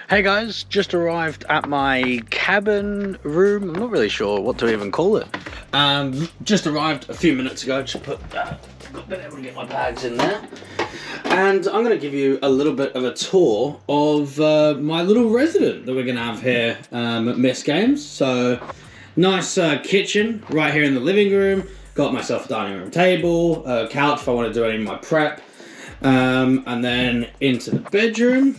Hey guys, just arrived at my cabin room. I'm not really sure what to even call it. Just arrived a few minutes ago. Just been able to get my bags in there. And I'm going to give you a little bit of a tour of my little resident that we're going to have here at MistGames. So, nice kitchen right here in the living room. Got myself a dining room table, a couch if I want to do any of my prep. And then into the bedroom.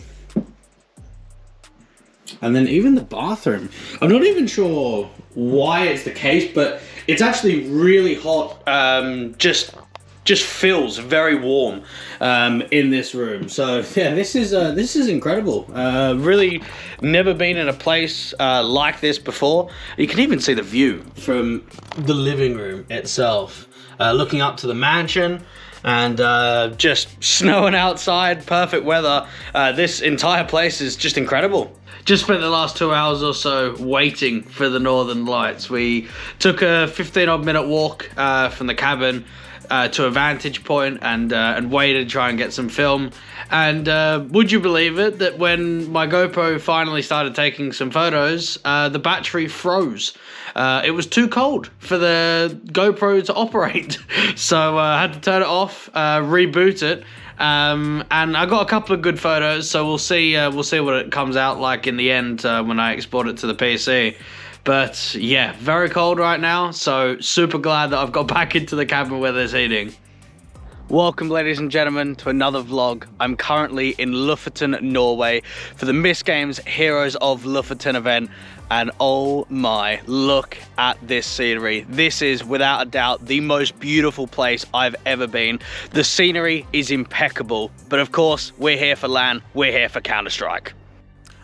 And then even the bathroom. I'm not even sure why it's the case, but it's actually really hot. Just feels very warm in this room. So yeah, this is incredible. Really never been in a place like this before. You can even see the view from the living room itself, looking up to the mansion. And just snowing outside, perfect weather. This entire place is just incredible. Just spent the last 2 hours or so waiting for the Northern Lights. We took a 15-odd minute walk from the cabin to a vantage point and waited to try and get some film. And would you believe it that when my GoPro finally started taking some photos, the battery froze. It was too cold for the GoPro to operate. So I had to turn it off, reboot it. And I got a couple of good photos, so we'll see what it comes out like in the end when I export it to the PC. But yeah, very cold right now, so super glad that I've got back into the cabin where there's heating. Welcome, ladies and gentlemen, to another vlog. I'm currently in Lofoten, Norway for the MistGames Heroes of Lofoten event. And oh my, look at this scenery. This is without a doubt the most beautiful place I've ever been. The scenery is impeccable, but of course, we're here for LAN, we're here for Counter-Strike.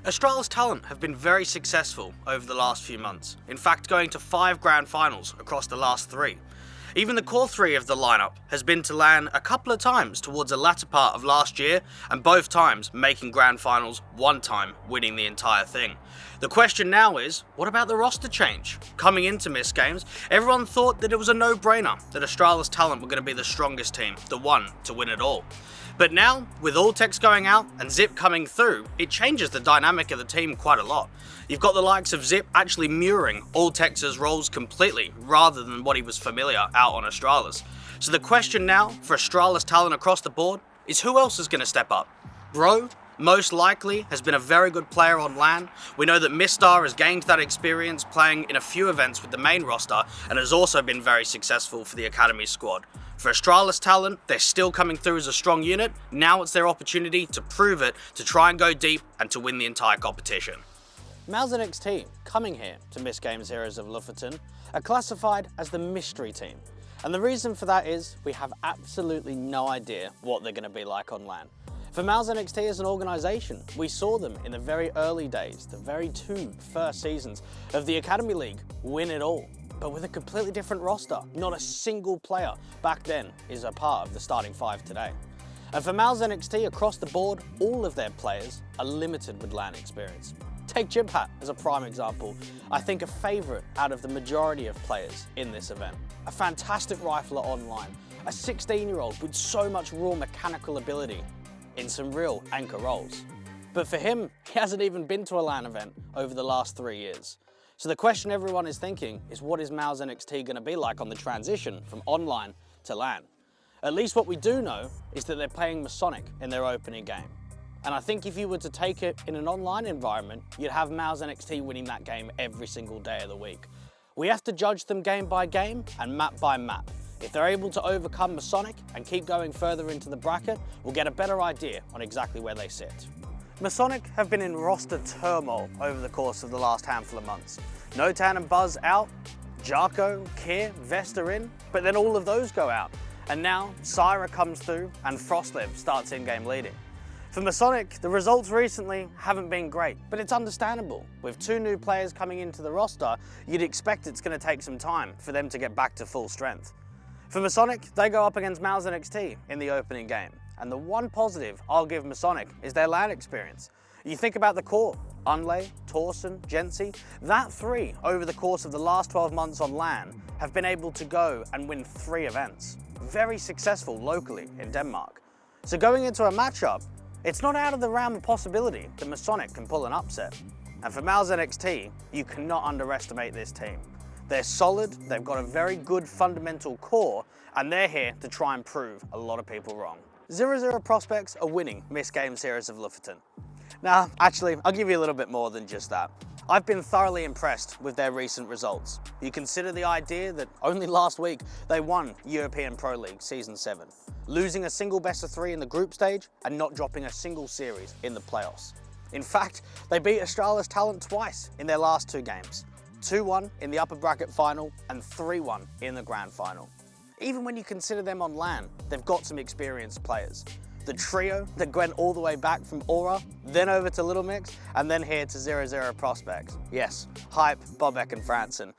Astralis talent have been very successful over the last few months. In fact, going to 5 grand finals across the last 3. Even the core 3 of the lineup has been to LAN a couple of times towards the latter part of last year, and both times making grand finals, one time winning the entire thing. The question now is, what about the roster change? Coming into MistGames, everyone thought that it was a no-brainer that Astralis talent were going to be the strongest team, the one to win it all. But now, with Alltex going out and Zip coming through, it changes the dynamic of the team quite a lot. You've got the likes of Zip actually mirroring Alltex's roles completely, rather than what he was familiar out on Astralis. So the question now for Astralis talent across the board is who else is going to step up? Bro, most likely, has been a very good player on LAN. We know that Mistar has gained that experience playing in a few events with the main roster and has also been very successful for the Academy squad. For Astralis talent, they're still coming through as a strong unit. Now it's their opportunity to prove it, to try and go deep and to win the entire competition. MistGames team coming here to MistGames Heroes of Lofoten are classified as the mystery team. And the reason for that is we have absolutely no idea what they're going to be like on LAN. For MistGames as an organisation, we saw them in the very early days, the very 2 first seasons of the Academy League, win it all. But with a completely different roster. Not a single player back then is a part of the starting 5 today. And for MistGames across the board, all of their players are limited with LAN experience. Take Jibhat as a prime example. I think a favourite out of the majority of players in this event. A fantastic rifler online, a 16-year-old with so much raw mechanical ability in some real anchor roles. But for him, he hasn't even been to a LAN event over the last 3 years. So the question everyone is thinking is, what is MistGames going to be like on the transition from online to LAN? At least what we do know is that they're playing Masonic in their opening game. And I think if you were to take it in an online environment, you'd have MistGames winning that game every single day of the week. We have to judge them game by game and map by map. If they're able to overcome Masonic and keep going further into the bracket, we'll get a better idea on exactly where they sit. Masonic have been in roster turmoil over the course of the last handful of months. Notan and Buzz out, Jarko, Kier, Vesta in, but then all of those go out. And now Syra comes through and Frostliv starts in-game leading. For Masonic, the results recently haven't been great, but it's understandable. With 2 new players coming into the roster, you'd expect it's going to take some time for them to get back to full strength. For Masonic, they go up against MistGames in the opening game. And the one positive I'll give Masonic is their LAN experience. You think about the core, Unlay, Torsen, Jensi, that 3 over the course of the last 12 months on LAN have been able to go and win 3 events. Very successful locally in Denmark. So going into a matchup, It's not out of the realm of possibility that Masonic can pull an upset. And for Malzen XT, you cannot underestimate this team. They're solid, they've got a very good fundamental core, and they're here to try and prove a lot of people wrong. 0-0 prospects are winning MistGames Heroes of Lofoten. Now, actually, I'll give you a little bit more than just that. I've been thoroughly impressed with their recent results. You consider the idea that only last week they won European Pro League Season 7, losing a single best of 3 in the group stage and not dropping a single series in the playoffs. In fact, they beat Australia's talent twice in their last 2 games, 2-1 in the upper bracket final and 3-1 in the grand final. Even when you consider them on LAN, they've got some experienced players. The trio that went all the way back from Aura, then over to Little Mix, and then here to 0-0 prospects. Yes, Hype, Bobek and Franson.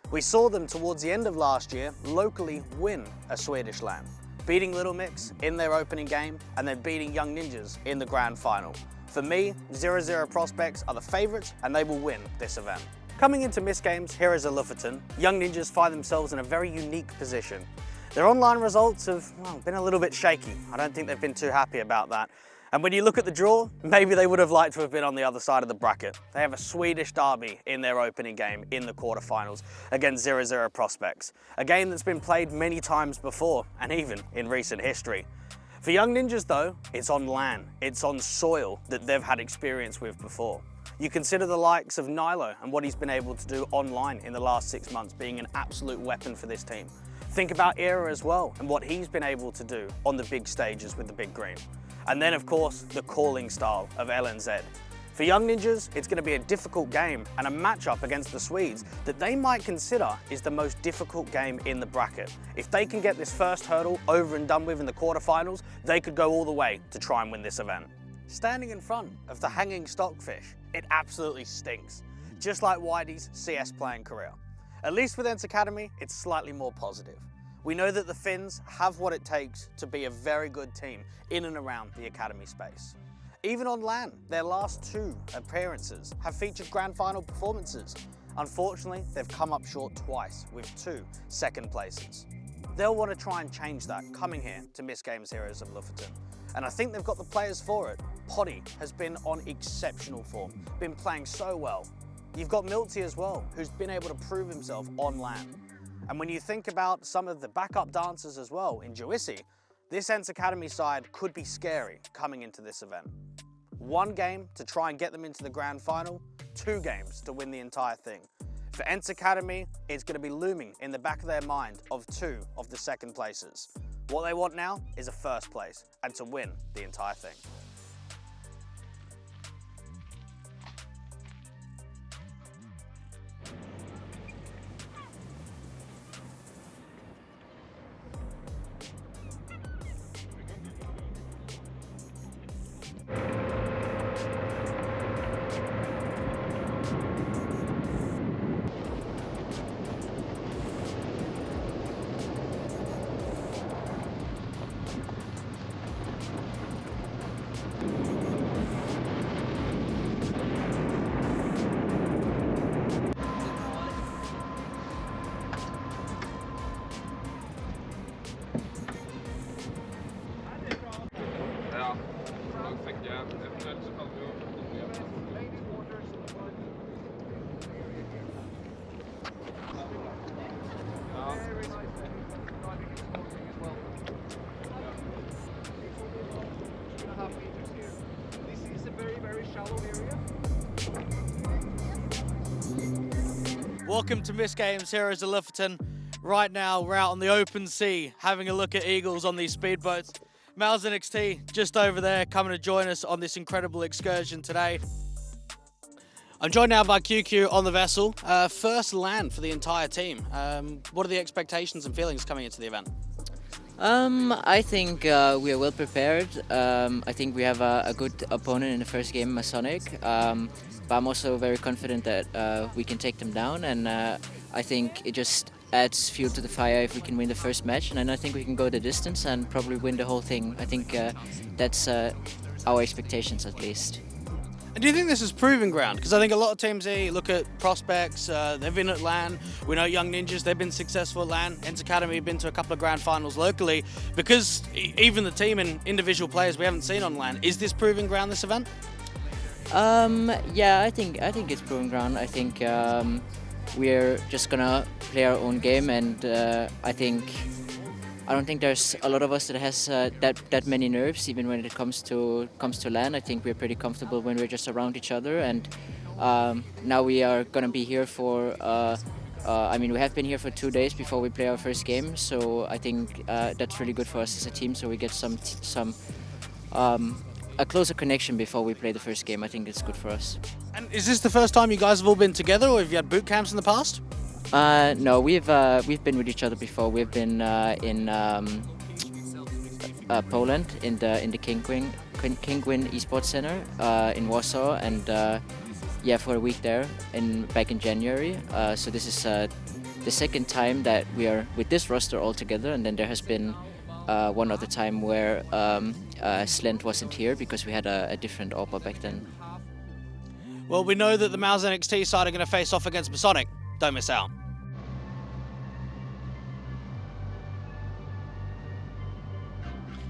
We saw them towards the end of last year locally win a Swedish LAN, beating Little Mix in their opening game and then beating Young Ninjas in the grand final. For me, 0-0 prospects are the favourites and they will win this event. Coming into MistGames Heroes of Lofoten, Young Ninjas find themselves in a very unique position. Their online results have been a little bit shaky. I don't think they've been too happy about that. And when you look at the draw, maybe they would have liked to have been on the other side of the bracket. They have a Swedish derby in their opening game in the quarterfinals against 0-0 prospects. A game that's been played many times before and even in recent history. For Young Ninjas though, it's on LAN, it's on soil that they've had experience with before. You consider the likes of Nilo and what he's been able to do online in the last 6 months being an absolute weapon for this team. Think about Era as well and what he's been able to do on the big stages with the Big Green. And then of course, the calling style of LNZ. For Young Ninjas, it's going to be a difficult game and a matchup against the Swedes that they might consider is the most difficult game in the bracket. If they can get this first hurdle over and done with in the quarterfinals, they could go all the way to try and win this event. Standing in front of the hanging stockfish, it absolutely stinks. Just like Whitey's CS playing career. At least with Ents Academy, it's slightly more positive. We know that the Finns have what it takes to be a very good team in and around the Academy space. Even on LAN, their last 2 appearances have featured grand final performances. Unfortunately, they've come up short twice with 2 second places. They'll want to try and change that coming here to MistGames Heroes of Lofoten. And I think they've got the players for it. Potty has been on exceptional form, been playing so well. You've got Milty as well, who's been able to prove himself on LAN. And when you think about some of the backup dancers as well in Joissi, this Ents Academy side could be scary coming into this event. 1 game to try and get them into the grand final, 2 games to win the entire thing. For Ents Academy, it's going to be looming in the back of their mind of 2 of the second places. What they want now is a first place and to win the entire thing. Welcome to MistGames Heroes of Lofoten. Right now we're out on the open sea having a look at eagles on these speedboats. Malzen XT just over there coming to join us on this incredible excursion today. I'm joined now by QQ on the vessel. First LAN for the entire team. What are the expectations and feelings coming into the event? I think we are well prepared. I think we have a good opponent in the first game, Masonic. But I'm also very confident that we can take them down, and I think it just adds fuel to the fire if we can win the first match, and then I think we can go the distance and probably win the whole thing. I think that's our expectations at least. And do you think this is proving ground? Because I think a lot of teams here, you look at prospects, they've been at LAN. We know Young Ninjas, they've been successful at LAN. Ents Academy have been to a couple of grand finals locally. Because even the team and individual players we haven't seen on LAN, is this proving ground, this event? Yeah, I think it's proving ground. I think we're just gonna play our own game, and I don't think there's a lot of us that has that many nerves, even when it comes to LAN. I think we're pretty comfortable when we're just around each other, and now we are gonna be here for. I mean, we have been here for 2 days before we play our first game, so I think that's really good for us as a team. So we get a closer connection before we play the first game. I think it's good for us. And is this the first time you guys have all been together, or have you had boot camps in the past? No, we've been with each other before. We've been in Poland in the Kingwin Esports Center in Warsaw, and yeah, for a week there back in January. So this is the second time that we are with this roster all together, and then there has been one other time where Slent wasn't here because we had a different AWPA back then. Well, we know that the Mouse NXT side are going to face off against Masonic. Don't miss out.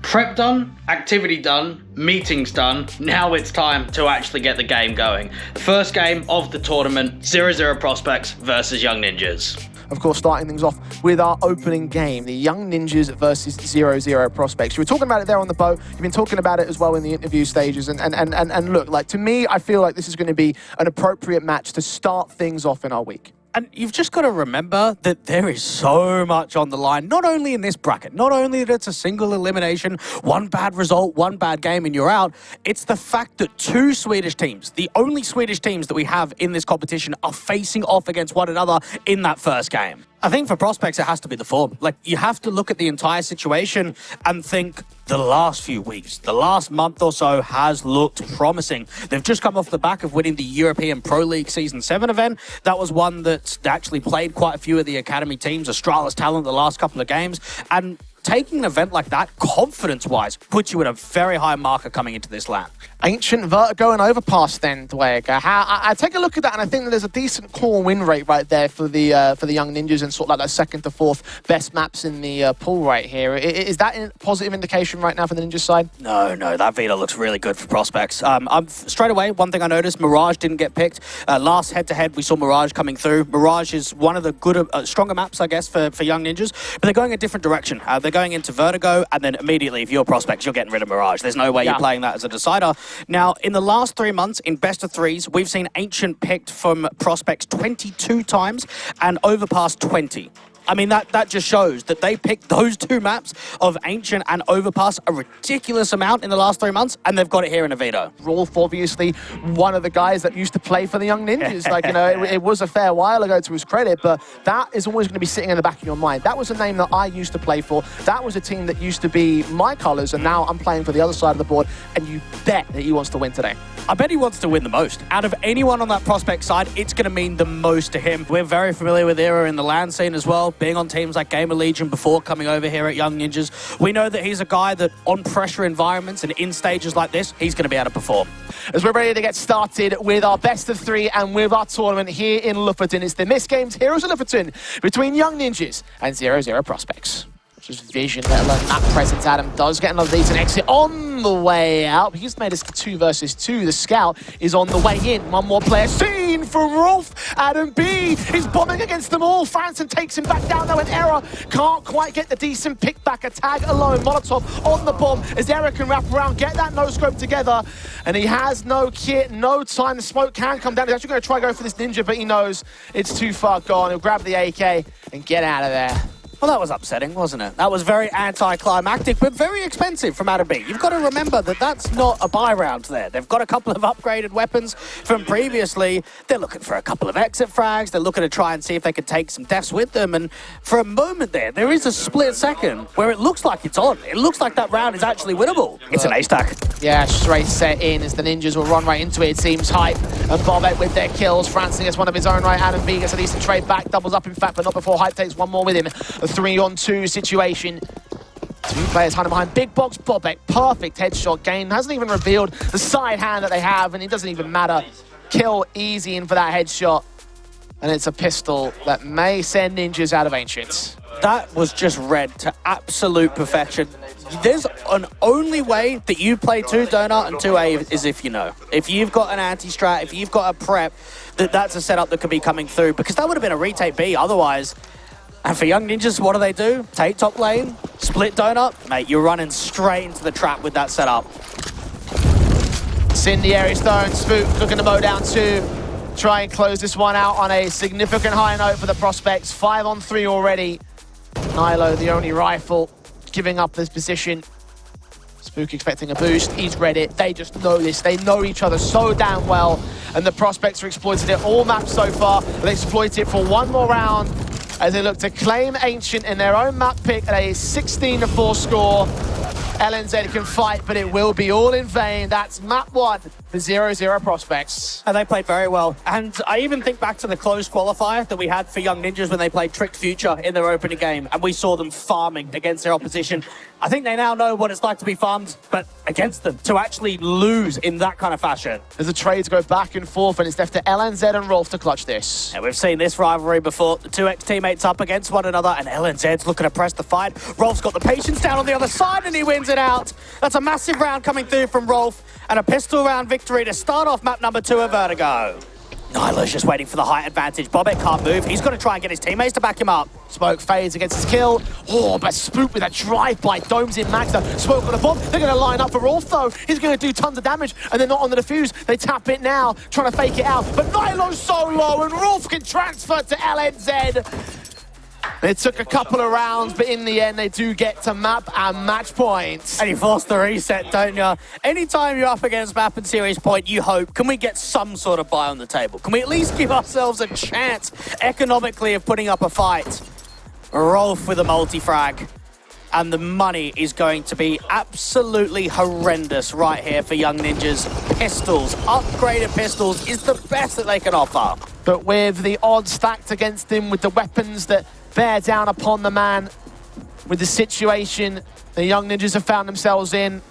Prep done, activity done, meetings done. Now it's time to actually get the game going. The first game of the tournament, 0-0 Prospects versus Young Ninjas. Of course, starting things off with our opening game, the Young Ninjas versus 0-0 Prospects. You were talking about it there on the boat. You've been talking about it as well in the interview stages. And look, like, to me, I feel like this is going to be an appropriate match to start things off in our week. And you've just got to remember that there is so much on the line, not only in this bracket, not only that it's a single elimination, one bad result, one bad game and you're out. It's the fact that two Swedish teams, the only Swedish teams that we have in this competition, are facing off against one another in that first game. I think for Prospects, it has to be the form. Like, you have to look at the entire situation and think the last few weeks, the last month or so has looked promising. They've just come off the back of winning the European Pro League Season 7 event. That was one that actually played quite a few of the academy teams, Astralis talent, the last couple of games. And taking an event like that, confidence-wise, puts you at a very high marker coming into this LAN. Ancient Vertigo and Overpass then, Dwayne. I take a look at that and I think that there's a decent core win rate right there for the Young Ninjas and sort of like that second to fourth best maps in the pool right here. Is that a positive indication right now for the Ninjas side? No, that Vita looks really good for Prospects. Straight away, one thing I noticed, Mirage didn't get picked. Last head-to-head, we saw Mirage coming through. Mirage is one of the good, stronger maps, I guess, for Young Ninjas, but they're going a different direction. They're going into Vertigo, and then immediately, if you're Prospects, you're getting rid of Mirage. There's no way you're playing that as a decider. Now, in the last 3 months, in best of threes, we've seen Ancient picked from Prospects 22 times and Overpass 20. I mean, that just shows that they picked those two maps of Ancient and Overpass a ridiculous amount in the last 3 months, and they've got it here in a veto. Rolf, obviously, one of the guys that used to play for the Young Ninjas. Like, you know, it was a fair while ago to his credit, but that is always going to be sitting in the back of your mind. That was a name that I used to play for. That was a team that used to be my colours, and now I'm playing for the other side of the board, and you bet that he wants to win today. I bet he wants to win the most. Out of anyone on that Prospect side, it's going to mean the most to him. We're very familiar with Era in the LAN scene as well, being on teams like Gamer Legion before coming over here at Young Ninjas. We know that he's a guy that on pressure environments and in stages like this, he's going to be able to perform. As we're ready to get started with our best of three and with our tournament here in Lofoten, it's the MistGames Heroes of Lofoten between Young Ninjas and 0-0 Prospects. Just vision, let alone that presence. Adam does get another decent exit on the way out. He's made us 2 versus 2. The scout is on the way in. One more player seen from Rolf. Adam B is bombing against them all. Franson takes him back down though, and Error can't quite get the decent pick back. A tag alone. Molotov on the bomb as Error can wrap around, get that no-scope together. And he has no kit, no time. The smoke can come down. He's actually going to try go for this ninja, but he knows it's too far gone. He'll grab the AK and get out of there. Well, that was upsetting, wasn't it? That was very anticlimactic, but very expensive from Adam B. You've got to remember that that's not a buy round there. They've got a couple of upgraded weapons from previously. They're looking for a couple of exit frags. They're looking to try and see if they can take some deaths with them. And for a moment there is a split second where it looks like it's on. It looks like that round is actually winnable. It's an ace stack. Yeah, straight set in as the Ninjas will run right into it. It seems Hype and Bobette with their kills. Franson gets one of his own right. Adam B gets a decent trade back. Doubles up, in fact, but not before Hype takes one more with him. A 3-on-2 situation. Two players hiding behind big box. Bobek, perfect headshot gain. Hasn't even revealed the side hand that they have, and it doesn't even matter. Kill easy in for that headshot. And it's a pistol that may send Ninjas out of Ancient. That was just read to absolute perfection. There's an only way that you play 2 Donut and 2A is if you know. If you've got an anti-strat, if you've got a prep, that's a setup that could be coming through, because that would have been a retake B otherwise. And for Young Ninjas, what do? Take top lane, split Donut. Mate, you're running straight into the trap with that setup. Incendiary Stone, Spook looking to mow down 2. Try and close this one out on a significant high note for the Prospects. 5 on 3 already. Nilo, the only rifle, giving up this position. Spook expecting a boost. He's read it. They just know this. They know each other so damn well. And the Prospects are exploited it all maps so far. They exploit it for one more round as they look to claim Ancient in their own map pick at a 16-4 score. LNZ can fight, but it will be all in vain. That's map 1 for 0-0 Prospects. And they played very well. And I even think back to the closed qualifier that we had for Young Ninjas when they played Tricked Future in their opening game, and we saw them farming against their opposition. I think they now know what it's like to be farmed, but against them, to actually lose in that kind of fashion. There's a trade to go back and forth, and it's left to LNZ and Rolf to clutch this. Yeah, we've seen this rivalry before. The 2X teammates up against one another, and LNZ's looking to press the fight. Rolf's got the patience down on the other side, and he wins it out. That's a massive round coming through from Rolf, and a pistol round victory to start off map number 2 of Vertigo. Nilo's just waiting for the height advantage. Bobek can't move. He's got to try and get his teammates to back him up. Smoke fades against his kill. Oh, but Spook with a drive-by domes in Max. Smoke on a bomb. They're going to line up for Rolf, though. He's going to do tons of damage, and they're not on the defuse. They tap it now, trying to fake it out. But Nilo's so low, and Rolf can transfer to LNZ. It took a couple of rounds, but in the end, they do get to map and match points. And you force the reset, don't you? Anytime you're up against map and series point, you hope, can we get some sort of buy on the table? Can we at least give ourselves a chance economically of putting up a fight? Rolf with a multi-frag. And the money is going to be absolutely horrendous right here for Young Ninjas. Pistols, upgraded pistols, is the best that they can offer. But with the odds stacked against him, with the weapons that bear down upon the man, with the situation the Young Ninjas have found themselves in,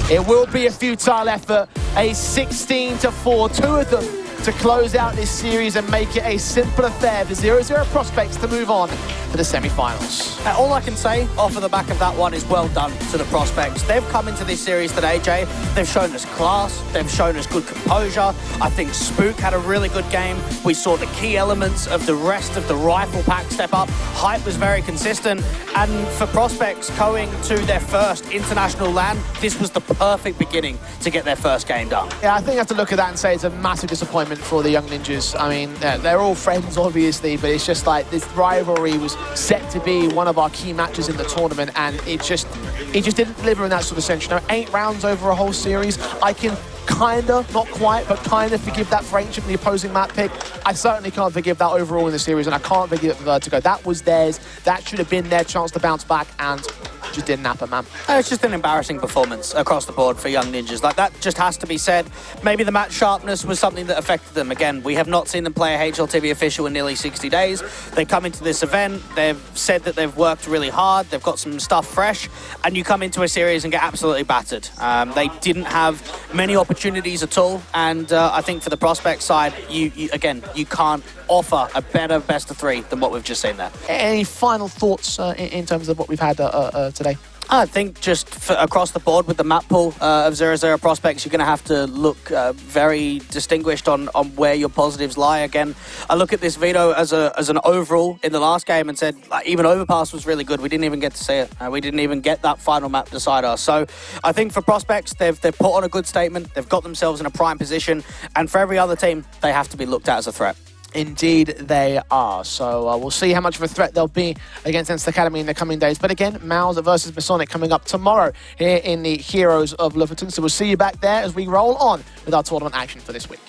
it will be a futile effort. A 16-4, 2 of them to close out this series and make it a simple affair for 0-0 Prospects to move on to the semi-finals. All I can say off of the back of that one is well done to the Prospects. They've come into this series today, Jay. They've shown us class. They've shown us good composure. I think Spook had a really good game. We saw the key elements of the rest of the rifle pack step up. Hype was very consistent. And for Prospects going to their first international LAN, this was the perfect beginning to get their first game done. Yeah, I think you have to look at that and say it's a massive disappointment for the Young Ninjas. I mean, they're all friends, obviously, but it's just like this rivalry was set to be one of our key matches in the tournament, and it just didn't deliver in that sort of sense. You know, 8 rounds over a whole series, I can kinda, not quite, but kinda forgive that for Ancient, the opposing map pick. I certainly can't forgive that overall in the series, and I can't forgive it for Vertigo. That was theirs. That should have been their chance to bounce back, and just didn't happen, man. It's just an embarrassing performance across the board for Young Ninjas. Like, that just has to be said. Maybe the match sharpness was something that affected them. Again, we have not seen them play a HLTV official in nearly 60 days. They come into this event, they've said that they've worked really hard, they've got some stuff fresh, and you come into a series and get absolutely battered. They didn't have many opportunities at all, and I think for the Prospect side, you can't offer a better best of 3 than what we've just seen there. Any final thoughts in terms of what we've had today? I think just across the board with the map pool of 0-0 Prospects, you're going to have to look very distinguished on where your positives lie. Again, I look at this veto as an overall in the last game and said, like, even Overpass was really good. We didn't even get to see it. We didn't even get that final map decider. So I think for Prospects, they've put on a good statement. They've got themselves in a prime position. And for every other team, they have to be looked at as a threat. Indeed, they are. So we'll see how much of a threat they'll be against Instant Academy in the coming days. But again, Mouse versus Masonic coming up tomorrow here in the Heroes of Lofoten. So we'll see you back there as we roll on with our tournament action for this week.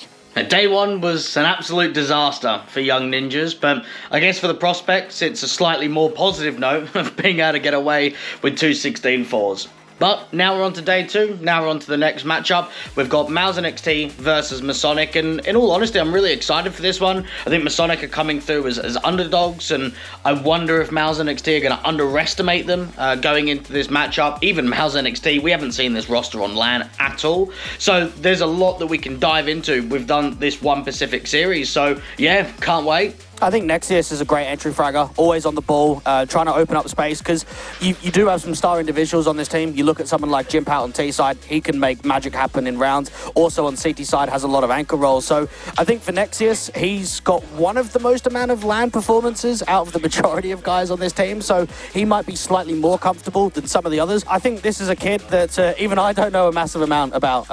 Day 1 was an absolute disaster for Young Ninjas, but I guess for the Prospects, it's a slightly more positive note of being able to get away with 2 16-4s. But now we're on to day 2. Now we're on to the next matchup. We've got MistGames versus Masonic, and in all honesty, I'm really excited for this one. I think Masonic are coming through as underdogs, and I wonder if MistGames are going to underestimate them going into this matchup. Even MistGames, we haven't seen this roster on LAN at all, so there's a lot that we can dive into. We've done this one Pacific series, so yeah, can't wait. I think Nexius is a great entry fragger, always on the ball, trying to open up space, because you do have some star individuals on this team. You look at someone like Jimpat on T side, he can make magic happen in rounds. Also on CT side, has a lot of anchor roles. So I think for Nexius, he's got one of the most amount of LAN performances out of the majority of guys on this team, so he might be slightly more comfortable than some of the others. I think this is a kid that even I don't know a massive amount about.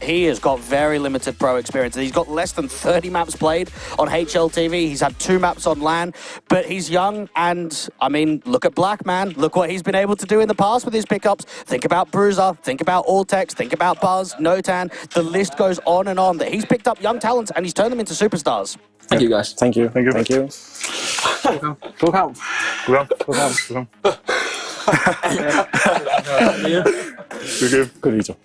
He has got very limited pro experience. He's got less than 30 maps played on HLTV. He's had 2 maps on LAN, but he's young, and I mean, look at Black, man. Look what he's been able to do in the past with his pickups. Think about Bruiser, think about Alltex, think about Buzz, Notan. The list goes on and on, that he's picked up young talents and he's turned them into superstars. Thank you, guys. Thank you. Thank you. Thank you. God kamp. God Vito.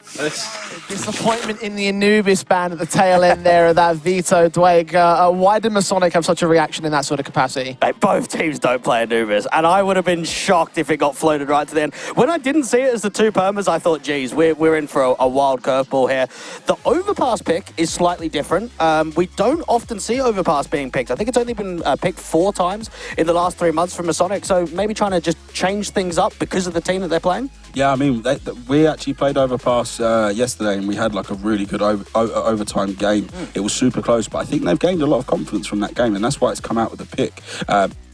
Disappointment in the Anubis band at the tail end there of that Vito Dwayne. Why did Masonic have such a reaction in that sort of capacity? Both teams don't play Anubis, and I would have been shocked if it got floated right to the end. When I didn't see it as the 2 permas, I thought, geez, we're in for a wild curveball here. The overpass pick is slightly different. We don't often see overpass being picked. I think it's only been picked 4 times in the last 3 months from Masonic, so maybe trying to just change things up because of the team that they're playing? Yeah, I mean, we actually played Overpass yesterday, and we had like a really good overtime game. It was super close, but I think they've gained a lot of confidence from that game, and that's why it's come out with the pick.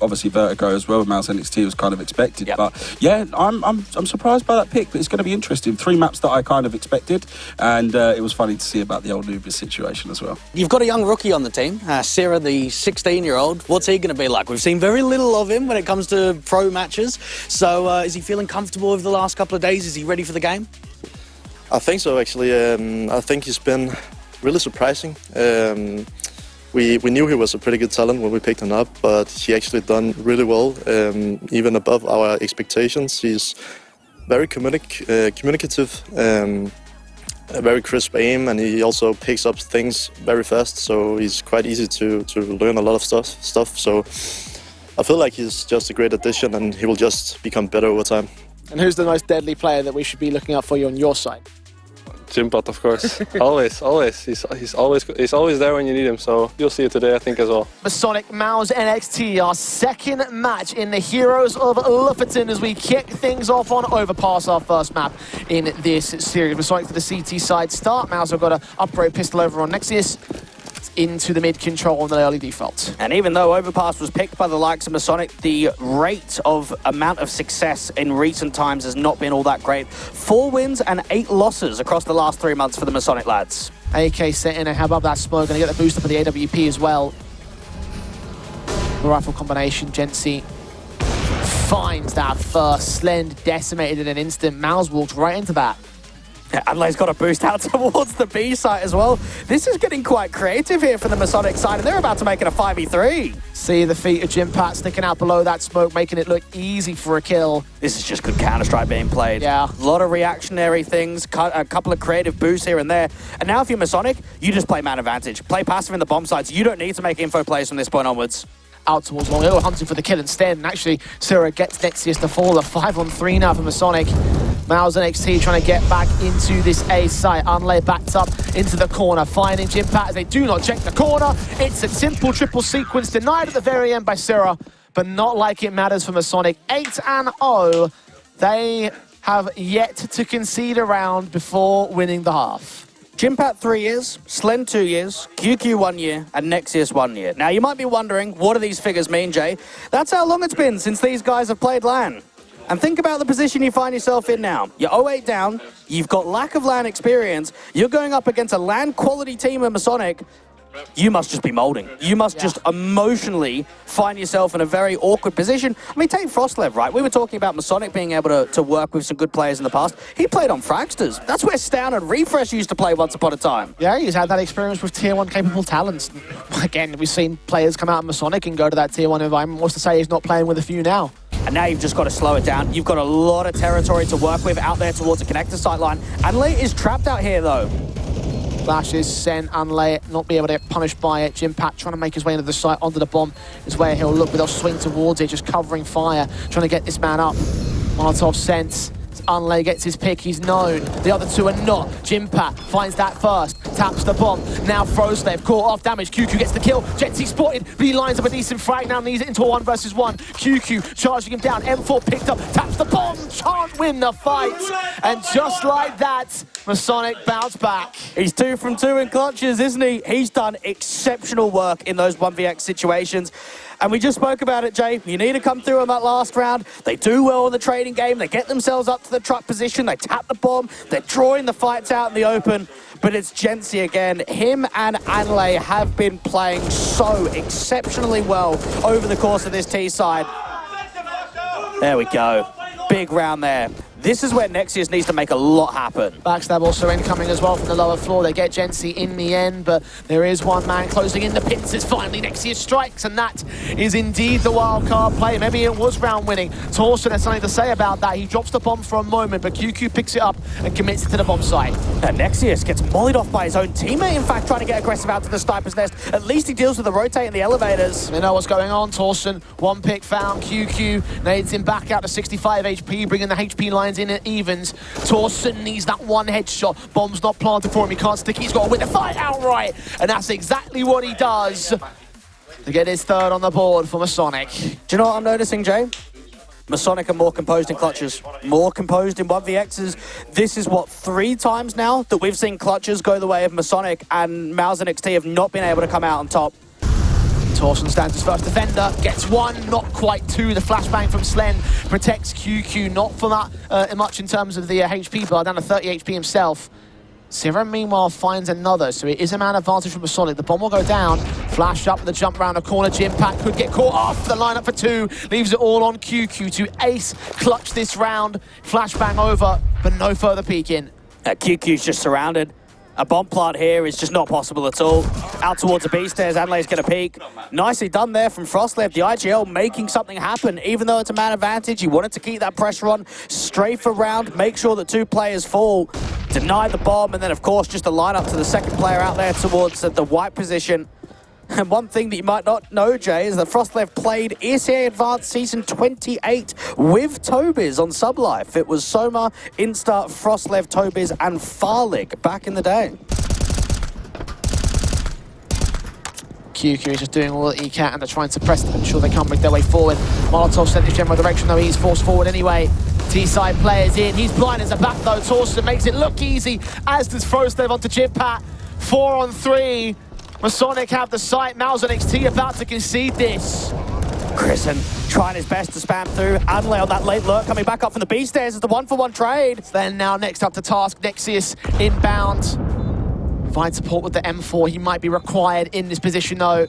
Obviously, Vertigo as well with Mouse NXT was kind of expected, but yeah, I'm surprised by that pick. But it's going to be interesting. 3 maps that I kind of expected, and it was funny to see about the old Nubis situation as well. You've got a young rookie on the team, Sarah, the 16-year-old. What's he going to be like? We've seen very little of him when it comes to pro matches. So is he feeling comfortable over the last couple of days? Is he ready for the game? I think so, actually. I think he's been really surprising. We knew he was a pretty good talent when we picked him up, but he actually done really well, even above our expectations. He's very communicative, a very crisp aim, and he also picks up things very fast, so he's quite easy to learn a lot of stuff. So I feel like he's just a great addition, and he will just become better over time. And who's the most deadly player that we should be looking out for you on your side? Jimpat, of course. always. He's always there when you need him. So you'll see it today, I think, as well. Masonic Mouse NXT, our second match in the Heroes of Lofoten as we kick things off on Overpass, our first map in this series. Masonic to the CT side start. Mouse have got an upgrade pistol over on Nexius. Into the mid control on the early default. And even though Overpass was picked by the likes of Masonic, the rate of amount of success in recent times has not been all that great. 4 wins and 8 losses across the last 3 months for the Masonic lads. AK set in, and how about that smoke? Gonna get the boost up of the AWP as well. The rifle combination, Gensi finds that first. Slend decimated in an instant. Mouse walked right into that. Adelaide's got a boost out towards the B site as well. This is getting quite creative here for the Masonic side, and they're about to make it a 5v3. See the feet of Jimpat sticking out below that smoke, making it look easy for a kill. This is just good Counter-Strike being played. Yeah. A lot of reactionary things, a couple of creative boosts here and there. And now if you're Masonic, you just play man advantage. Play passive in the bomb sites. You don't need to make info plays from this point onwards. Out towards long. They're hunting for the kill instead, and actually Sura gets Nexius to fall. A 5-on-3 now for Masonic. Mouse NXT trying to get back into this A site. Unlay backed up into the corner, finding Jimpat as they do not check the corner. It's a simple triple sequence denied at the very end by Sura, but not like it matters for Masonic. 8-0. They have yet to concede a round before winning the half. Jimpat 3 years, Slend 2 years, QQ 1 year, and Nexius 1 year. Now you might be wondering, what do these figures mean, Jay? That's how long it's been since these guys have played LAN. And think about the position you find yourself in now. You're 08 down, you've got lack of LAN experience, you're going up against a LAN quality team in Masonic. You must just be molding. You must just emotionally find yourself in a very awkward position. I mean, take Frostlev, right? We were talking about Masonic being able to work with some good players in the past. He played on Fragsters. That's where Stown and Refresh used to play once upon a time. Yeah, he's had that experience with Tier 1 capable talents. Again, we've seen players come out of Masonic and go to that Tier 1 environment. What's to say he's not playing with a few now? and now you've just got to slow it down. You've got a lot of territory to work with out there towards the connector sight line. Anlay is trapped out here, though. Flashes, send, Anlay, not be able to get punished by it. Jimpat trying to make his way into the site, onto the bomb is where he'll look, but they'll swing towards it, just covering fire, trying to get this man up. Molotov sent. Unlay gets his pick, he's known. The other two are not. Jimpat finds that first, taps the bomb. Now Froslev caught off damage. QQ gets the kill. Jetty spotted, but he lines up a decent frag. Now needs it into a 1 versus 1. QQ charging him down. M4 picked up, taps the bomb. Can't win the fight. And just like that, Masonic bounce back. He's 2 from 2 in clutches, isn't he? He's done exceptional work in those 1vx situations. And we just spoke about it, Jay. You need to come through on that last round. They do well in the trading game. They get themselves up to the truck position. They tap the bomb. They're drawing the fights out in the open. But it's Jency again. Him and Anlay have been playing so exceptionally well over the course of this T side. There we go. Big round there. This is where Nexius needs to make a lot happen. Backstab also incoming as well from the lower floor. They get Jency in the end, but there is one man closing in the pincers. Finally, Nexius strikes, and that is indeed the wild card play. Maybe it was round winning. Torsten has something to say about that. He drops the bomb for a moment, but QQ picks it up and commits it to the bomb site. And Nexius gets mollied off by his own teammate, in fact, trying to get aggressive out to the sniper's nest. At least he deals with the rotate in the elevators. They know what's going on. Torsten, one pick found. QQ nades him back out to 65 HP, bringing the HP lines in at evens. Torsten needs that one headshot. Bomb's not planted for him. He can't stick it. He's got to win the fight outright. And that's exactly what he does to get his third on the board for Masonic. Do you know what I'm noticing, Jay? Masonic are more composed in clutches, more composed in 1vx's. This is, what, 3 times now that we've seen clutches go the way of Masonic, and Mouse and XT have not been able to come out on top. Torsten stands as first defender, gets 1, not quite 2. The flashbang from Slen protects QQ, not for that much in terms of the HP bar, down to 30 HP himself. Sierra, meanwhile, finds another, so it is a man advantage from Masonic. The bomb will go down, flash up the jump round the corner. Jimpat could get caught off the lineup for 2, leaves it all on QQ to ace clutch this round. Flashbang over, but no further peeking. QQ's just surrounded. A bomb plant here is just not possible at all. Out towards the B stairs, Adela's going to peek. Nicely done there from Frostlev. The IGL making something happen. Even though it's a man advantage, he wanted to keep that pressure on. Strafe around, make sure that 2 players fall. Deny the bomb, and then, of course, just a line up to the second player out there towards the white position. And one thing that you might not know, Jay, is that Frostlev played ESEA Advanced Season 28 with Tobiz on Sublife. It was Soma, Insta, Frostlev, Tobiz, and Farlig back in the day. QQ is just doing all that he can, and they're trying to press them, ensure they can't make their way forward. Molotov sent his general direction, though he's forced forward anyway. T-side players in, he's blind as a bat though. Torsten makes it look easy, as does Frostlev onto Jimpat. 4 on 3. Masonic have the site. Mouse and XT about to concede this. Chrisen trying his best to spam through. Anlay on that late lurk, coming back up from the B stairs as the 1-for-1 trade. Then now next up to task, Nexius inbound. Find support with the M4. He might be required in this position though.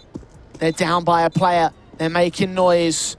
They're down by a player. They're making noise.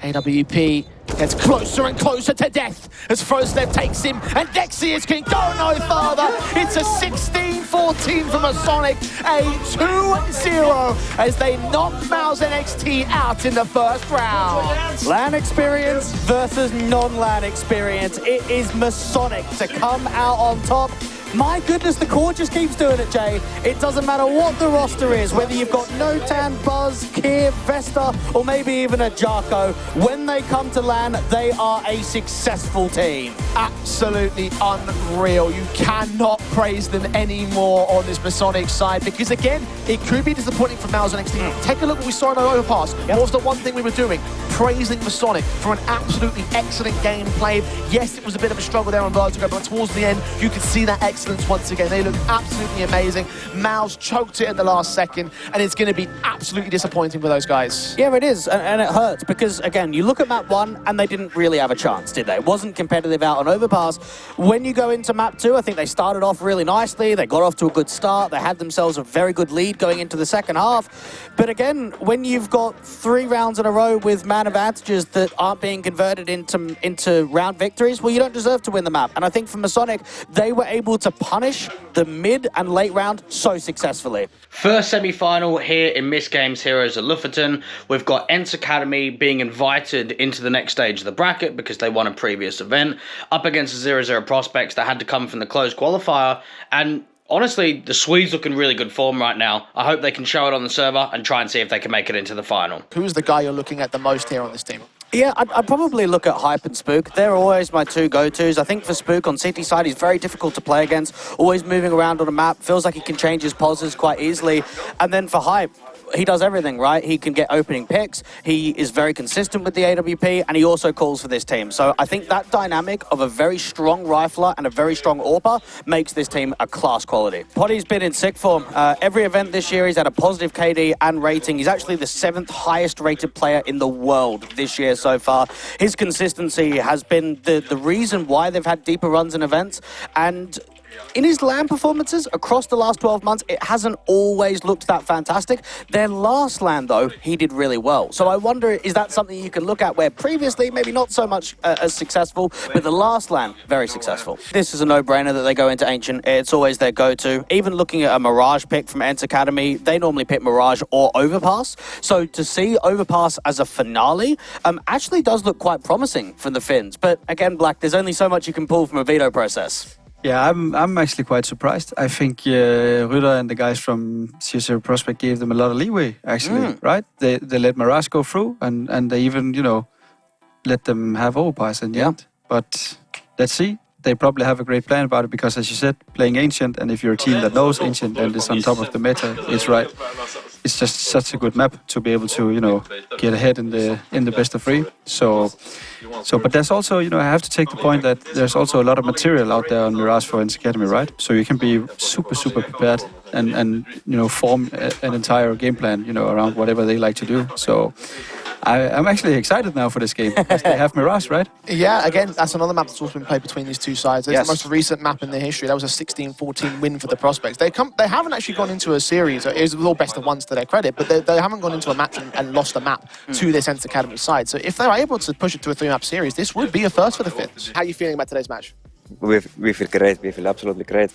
AWP gets closer and closer to death as Froslev takes him, and Nexius can go no further. It's a 16-14 for Masonic, a 2-0 as they knock Mouse NXT out in the first round. LAN experience versus non-LAN experience. It is Masonic to come out on top. My goodness, the core just keeps doing it, Jay. It doesn't matter what the roster is, whether you've got Notan, Buzz, Kier, Vesta, or maybe even a Jarko. When they come to LAN, they are a successful team. Absolutely unreal. You cannot praise them anymore on this Masonic side, because again, it could be disappointing for Mouse and XT. Take a look at what we saw in our overpass. What was the one thing we were doing? Praising Masonic for an absolutely excellent game played. Yes, it was a bit of a struggle there on Vertigo, but towards the end, you could see that excellence once again. They look absolutely amazing. Mouse choked it at the last second, and it's going to be absolutely disappointing for those guys. Yeah, it is, and it hurts, because again, you look at map 1, and they didn't really have a chance, did they? It wasn't competitive out on overpass. When you go into map 2, I think they started off really nicely. They got off to a good start. They had themselves a very good lead going into the second half. But again, when you've got 3 rounds in a row with Mad man advantages that aren't being converted into round victories, well, you don't deserve to win the map. And I think for Masonic, they were able to punish the mid and late round so successfully. First semi-final here in MistGames Heroes of Lofoten. We've got Ents Academy being invited into the next stage of the bracket because they won a previous event, up against the 0-0 prospects that had to come from the closed qualifier. And honestly, the Swedes look in really good form right now. I hope they can show it on the server and try and see if they can make it into the final. Who's the guy you're looking at the most here on this team? Yeah, I'd probably look at Hype and Spook. They're always my two go-tos. I think for Spook on CT side, he's very difficult to play against. Always moving around on a map. Feels like he can change his poses quite easily. And then for Hype, he does everything, right? He can get opening picks. He is very consistent with the AWP, and he also calls for this team. So I think that dynamic of a very strong rifler and a very strong AWPer makes this team a class quality. Poddy's been in sick form. Every event this year, he's had a positive KD and rating. He's actually the 7th highest rated player in the world this year so far. His consistency has been the reason why they've had deeper runs in events. And in his LAN performances across the last 12 months, it hasn't always looked that fantastic. Their last LAN, though, he did really well. So I wonder, is that something you can look at where previously maybe not so much as successful, but the last LAN, very successful. This is a no-brainer that they go into Ancient. It's always their go-to. Even looking at a Mirage pick from Ents Academy, they normally pick Mirage or Overpass. So to see Overpass as a finale actually does look quite promising from the Finns. But again, Black, there's only so much you can pull from a veto process. Yeah, I'm actually quite surprised. I think Ryder and the guys from 0-0 Prospect gave them a lot of leeway, actually, right? They let Mirage go through, and they even, let them have Overpass in the end. But let's see. They probably have a great plan about it because, as you said, playing Ancient, and if you're a team that knows Ancient and is on top of the meta, it's right. It's just such a good map to be able to, get ahead in the best of 3. So, but there's also, I have to take the point that there's also a lot of material out there on Mirage for Ents Academy, right? So you can be super, super prepared and form an entire game plan, around whatever they like to do. So I'm actually excited now for this game because they have Mirage, right? Yeah, again, that's another map that's also been played between these two sides. It's the most recent map in their history. That was a 16-14 win for the Prospects. They haven't actually gone into a series. It was all best of ones to their credit, but they haven't gone into a match and lost a map to this Ents Academy side. So if they're able to push it to a 3-map series, this would be a first for the Finns. How are you feeling about today's match? We feel great. We feel absolutely great.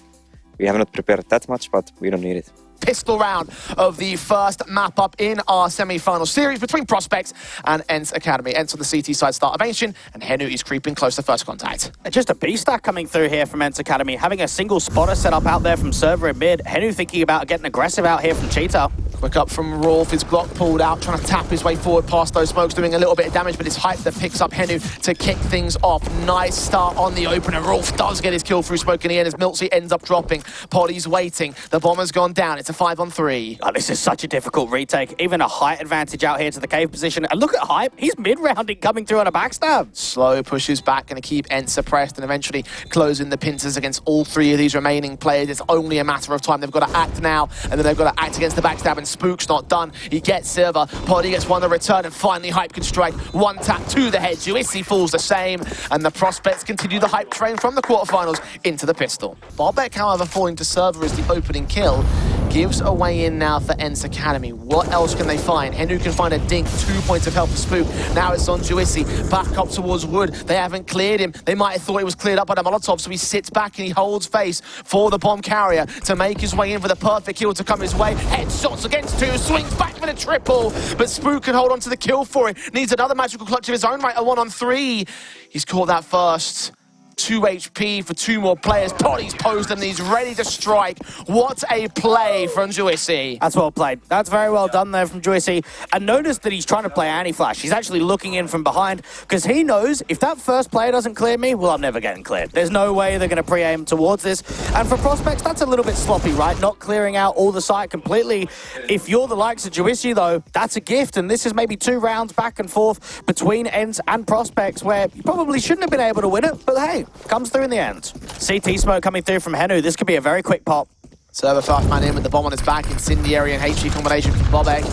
We have not prepared that much, but we don't need it. Pistol round of the first map up in our semi-final series between Prospects and Ents Academy. Ents on the CT side start of Ancient, and Henu is creeping close to first contact. Just a B-stack coming through here from Ents Academy, having a single spotter set up out there from server in mid. Henu thinking about getting aggressive out here from Cheetah. Quick up from Rolf, his Glock pulled out, trying to tap his way forward past those smokes, doing a little bit of damage, but it's Hype that picks up Henu to kick things off. Nice start on the opener. Rolf does get his kill through smoke in the end as Miltsy ends up dropping. Poddy's waiting. The bomber's gone down. It's a 5-on-3. Oh, this is such a difficult retake. Even a height advantage out here to the cave position. And look at Hype. He's mid-rounding coming through on a backstab. Slow pushes back, going to keep Ents suppressed and eventually closing the pincers against all 3 of these remaining players. It's only a matter of time. They've got to act now, and then they've got to act against the backstab, and Spook's not done. He gets Silver. Poddy gets one to return, and finally Hype can strike. One tap to the head. Juissi falls the same, and the Prospects continue the Hype train from the quarterfinals into the pistol. Bobek, however, falling to server as the opening kill, gives a way in now for Ents Academy. What else can they find? Henu can find a dink, 2 points of help for Spook. Now it's on Juissi, back up towards Wood. They haven't cleared him. They might have thought it was cleared up by the Molotov, so he sits back and he holds face for the bomb carrier to make his way in for the perfect kill to come his way. Headshots against 2, swings back for the triple, but Spook can hold on to the kill for it. Needs another magical clutch of his own right, a 1-on-3. He's caught that first. 2 HP for 2 more players. Poddy's posed and he's ready to strike. What a play from Juissi. That's well played. That's very well done there from Juissi. And notice that he's trying to play anti-flash. He's actually looking in from behind because he knows if that first player doesn't clear me, well, I'm never getting cleared. There's no way they're going to pre-aim towards this. And for Prospects, that's a little bit sloppy, right? Not clearing out all the site completely. If you're the likes of Juissi, though, that's a gift. And this is maybe 2 rounds back and forth between Ents and Prospects where you probably shouldn't have been able to win it. But hey, comes through in the end. CT smoke coming through from Henu. This could be a very quick pop. Server fast man in with the bomb on his back. Incendiary and HE combination from Bobek.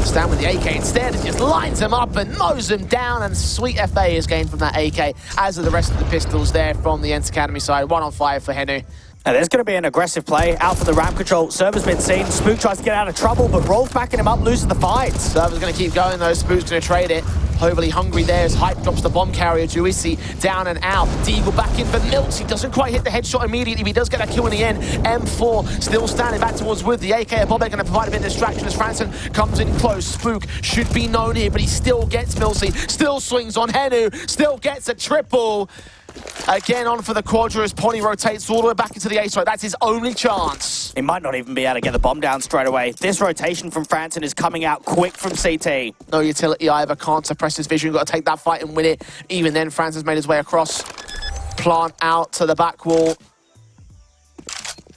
Stand with the AK instead and just lines him up and mows him down. And sweet FA is gained from that AK, as are the rest of the pistols there from the Ents Academy side. 1-on-5 for Henu. Now there's going to be an aggressive play out for the ramp control. Server's been seen. Spook tries to get out of trouble, but Rolf backing him up, loses the fight. Server's going to keep going though. Spook's going to trade it. overly hungry there as Hype drops the bomb carrier. Juicy down and out. Deagle back in for Milts. He doesn't quite hit the headshot immediately, but he does get a kill in the end. M4 still standing back towards Wood. The AK of Bobek going to provide a bit of distraction as Franson comes in close. Spook should be known here, but he still gets Milsey. Still swings on Henu. Still gets a triple. Again on for the Quadra as Pony rotates all the way back into the A site. That's his only chance. He might not even be able to get the bomb down straight away. This rotation from Franson is coming out quick from CT. No utility either, can't suppress his vision, got to take that fight and win it. Even then, Franson's made his way across. Plant out to the back wall.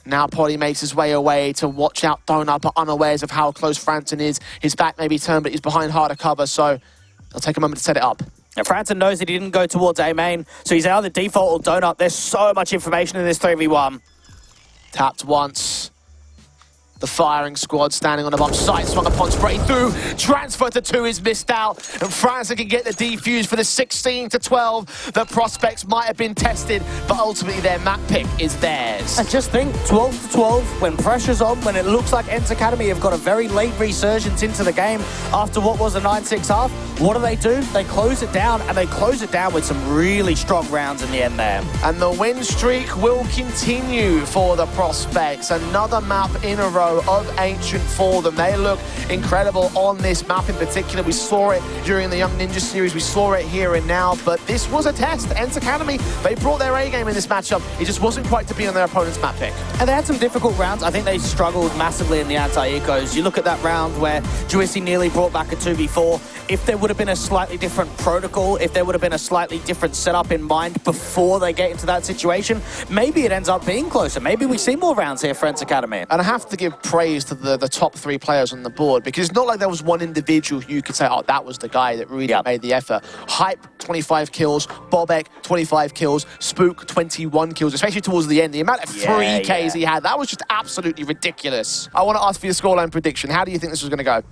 Now Polly makes his way away to watch out Donut, but unawares of how close Franson is. His back may be turned, but he's behind harder cover, so it'll take a moment to set it up. Now, Franson knows that he didn't go towards A main, so he's either default or Donut. There's so much information in this 3v1. Tapped once. The firing squad standing on the bomb site, swung upon spray through. Transfer to 2 is missed out, and Franson can get the defuse for the 16-12. The prospects might have been tested, but ultimately their map pick is theirs. And just think, 12-12, when pressure's on, when it looks like Ents Academy have got a very late resurgence into the game after what was a 9-6 half, what do? They close it down, and they close it down with some really strong rounds in the end there. And the win streak will continue for the prospects. Another map in a row of Ancient for them. They look incredible on this map in particular. We saw it during the Young Ninja series. We saw it here and now, but this was a test. Ents Academy, they brought their A game in this matchup. It just wasn't quite to be on their opponent's map pick. And they had some difficult rounds. I think they struggled massively in the anti-ecos. You look at that round where Juicy nearly brought back a 2v4. If there would have been a slightly different protocol, if there would have been a slightly different setup in mind before they get into that situation, maybe it ends up being closer. Maybe we see more rounds here for Ents Academy. And I have to give praise to the top 3 players on the board, because it's not like there was one individual who you could say, oh, that was the guy that really made the effort. Hype, 25 kills. Bobek, 25 kills. Spook, 21 kills, especially towards the end. The amount of 3Ks he had, that was just absolutely ridiculous. I want to ask for your scoreline prediction. How do you think this was going to go?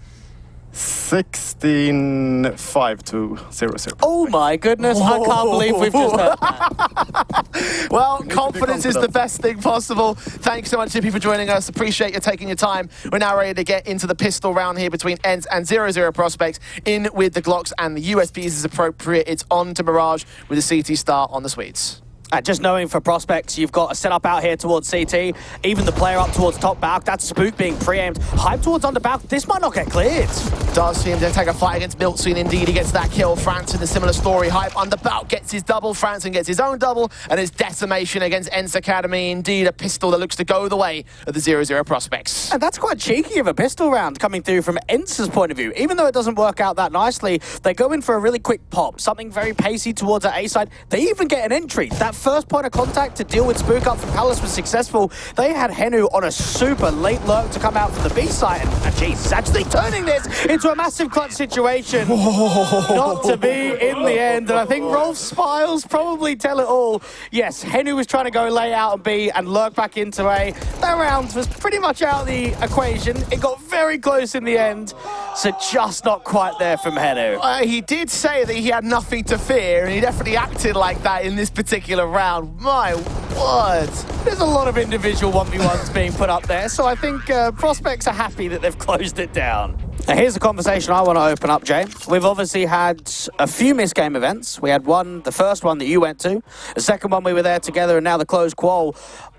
16-5 to 0-0. Oh my goodness, I can't believe we've just heard that. Well, confidence is the best thing possible. Thanks so much, Zippy, for joining us. Appreciate you taking your time. We're now ready to get into the pistol round here between Ents and 0-0 prospects. In with the Glocks and the USPs is appropriate. It's on to Mirage with the CT star on the Swedes. And just knowing for prospects, you've got a setup out here towards CT, even the player up towards top back. That's Spook being pre-aimed. Hype towards under back. This might not get cleared. Does seem to take a fight against Miltsy, and indeed he gets that kill. Franson, a similar story. Hype under bout gets his double. Franson gets his own double, and it's decimation against Ents Academy. Indeed, a pistol that looks to go the way of the 0-0 prospects. And that's quite cheeky of a pistol round coming through from Ents' point of view. Even though it doesn't work out that nicely, they go in for a really quick pop, something very pacey towards the A side. They even get an entry. That first point of contact to deal with Spook up from Palace was successful. They had Henu on a super late lurk to come out from the B side, and geez, is actually turning this into a massive clutch situation. Not to be in the end, and I think Rolf's smiles probably tell it all. Yes, Henu was trying to go lay out on B and lurk back into A. That round was pretty much out of the equation. It got very close in the end, so just not quite there from Henu. He did say that he had nothing to fear, and he definitely acted like that in this particular round. My word. There's a lot of individual 1v1s being put up there, so I think prospects are happy that they've closed it down. Now here's a conversation I want to open up, Jay. We've obviously had a few missed-game events. We had one, the first one that you went to, the second one we were there together, and now the closed qual.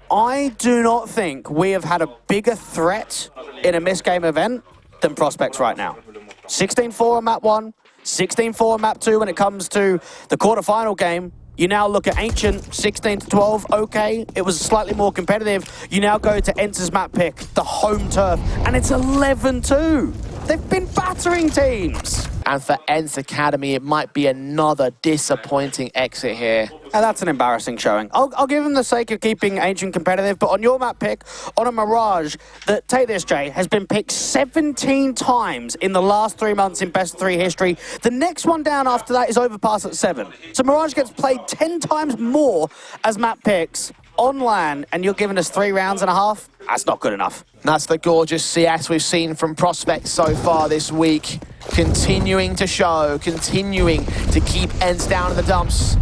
I do not think we have had a bigger threat in a missed-game event than prospects right now. 16-4 on map 1, 16-4 on map 2 when it comes to the quarterfinal game. You now look at Ancient, 16-12, okay, it was slightly more competitive. You now go to Ents' map pick, the home turf, and it's 11-2. They've been battering teams. And for Ents Academy, it might be another disappointing exit here. And that's an embarrassing showing. I'll give them the sake of keeping Ancient competitive, but on your map pick, on a Mirage, that, take this, Jay, has been picked 17 times in the last 3 months in Best 3 history. The next one down after that is Overpass at 7. So Mirage gets played 10 times more as map picks on LAN, and you're giving us 3 rounds and a half? That's not good enough. That's the gorgeous CS we've seen from prospects so far this week. Continuing to show, continuing to keep Ents down in the dumps.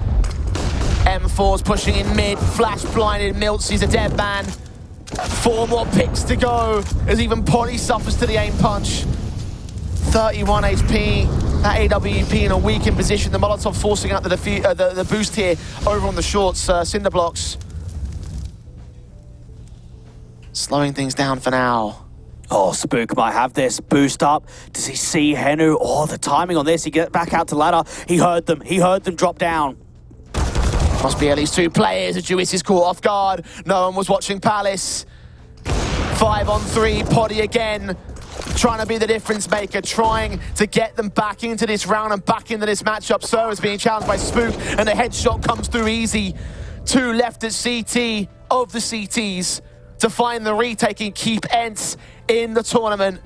M4's pushing in mid, flash blinded, Miltsy's a dead man. 4 more picks to go as even Polly suffers to the aim punch. 31 HP. That AWP in a weakened position. The Molotov forcing out the boost here over on the shorts. Cinder blocks. Slowing things down for now. Oh, Spook might have this. Boost up. Does he see Henu? Oh, the timing on this. He gets back out to ladder. He heard them. He heard them drop down. Must be at least 2 players. Jewis is caught off guard. No one was watching Palace. 5 on 3. Poddy again. Trying to be the difference maker. Trying to get them back into this round and back into this matchup. So is being challenged by Spook. And the headshot comes through easy. 2 left at CT of the CTs to find the retake and keep Ents in the tournament.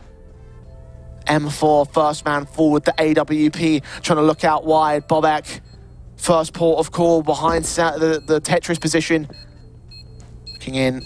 M4, first man forward, the AWP, trying to look out wide. Bobek, first port of call behind the Tetris position. Looking in.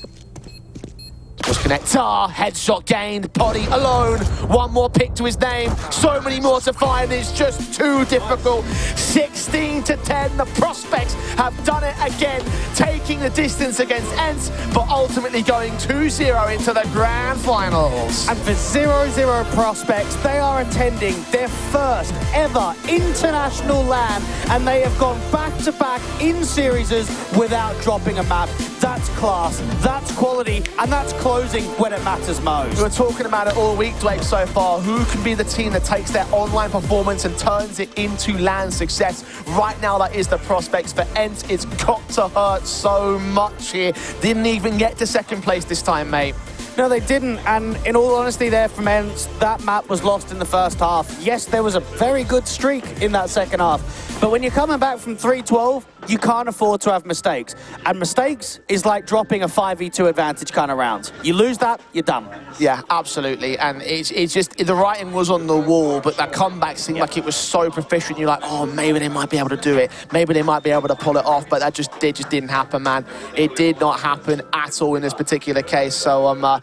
Was connector, headshot gained, Poddy alone. 1 more pick to his name, so many more to find, it's just too difficult. 16-10, the Prospects have done it again, taking the distance against Ents, but ultimately going 2-0 into the grand finals. And for 0-0 Prospects, they are attending their first ever international LAN, and they have gone back-to-back in series without dropping a map. That's class, that's quality, and that's closing when it matters most. We were talking about it all week, Blake, so far. Who can be the team that takes their online performance and turns it into LAN success? Right now, that is the Prospects. For Ents, it's got to hurt so much here. Didn't even get to second place this time, mate. No, they didn't, and in all honesty there from Ents, that map was lost in the first half. Yes, there was a very good streak in that second half, but when you're coming back from 3-12, you can't afford to have mistakes. And mistakes is like dropping a 5v2 advantage kind of round. You lose that, you're done. Yeah, absolutely, and it's just, the writing was on the wall, but that comeback seemed like it was so proficient. You're like, oh, maybe they might be able to do it. Maybe they might be able to pull it off, but it just didn't happen, man. It did not happen at all in this particular case, so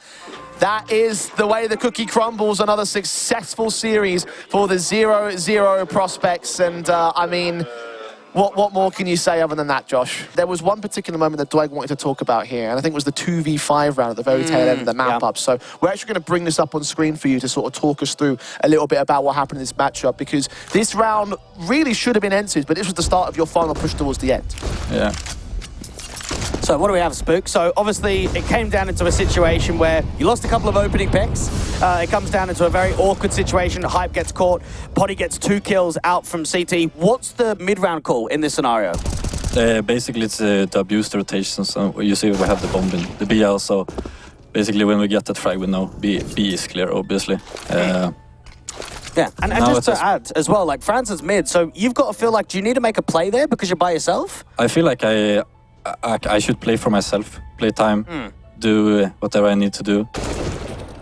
that is the way the cookie crumbles. Another successful series for the 0-0 Prospects. And I mean, what more can you say other than that, Josh? There was one particular moment that Dwight wanted to talk about here, and I think it was the 2v5 round at the very tail end of the map up. So we're actually going to bring this up on screen for you to sort of talk us through a little bit about what happened in this matchup, because this round really should have been entered, but this was the start of your final push towards the end. Yeah. So what do we have, Spook? So obviously it came down into a situation where you lost a couple of opening picks. It comes down into a very awkward situation. Hype gets caught. Poddy gets 2 kills out from CT. What's the mid-round call in this scenario? Basically, it's to abuse the rotations. So you see we have the bomb in the BL, so basically when we get that frag, we know B is clear, obviously. Yeah, and just to add as well, like France's mid, so you've got to feel like, do you need to make a play there because you're by yourself? I feel like I should play for myself, play time, do whatever I need to do.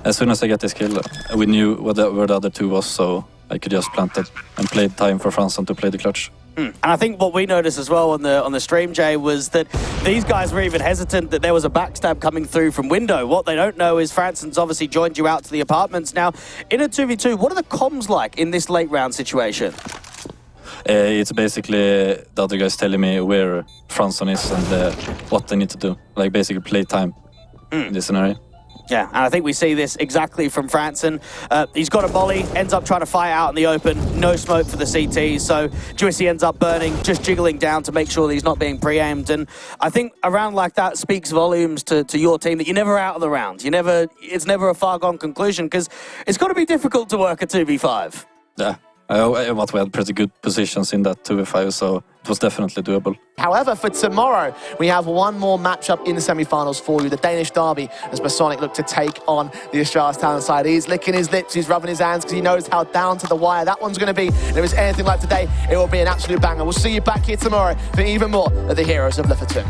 As soon as I get this kill, we knew where the other 2 was, so I could just plant it and play time for Franson to play the clutch. And I think what we noticed as well on the stream, Jay, was that these guys were even hesitant that there was a backstab coming through from window. What they don't know is Franson's obviously joined you out to the apartments. Now, in a 2v2, what are the comms like in this late round situation? It's basically the other guys telling me where Franson is and what they need to do. Like basically play time in this scenario. Yeah, and I think we see this exactly from Franson. He's got a volley, ends up trying to fire out in the open, no smoke for the CT, so Juicy ends up burning, just jiggling down to make sure that he's not being pre-aimed. And I think a round like that speaks volumes to your team, that you're never out of the round. It's never a far-gone conclusion, because it's got to be difficult to work a 2v5. Yeah. But we had pretty good positions in that 2v5, so it was definitely doable. However, for tomorrow, we have one more matchup in the semi-finals for you, the Danish derby, as Masonic look to take on the Astralis Talent side. He's licking his lips, he's rubbing his hands, because he knows how down to the wire that one's going to be. If it's anything like today, it will be an absolute banger. We'll see you back here tomorrow for even more of the Heroes of Lofoten.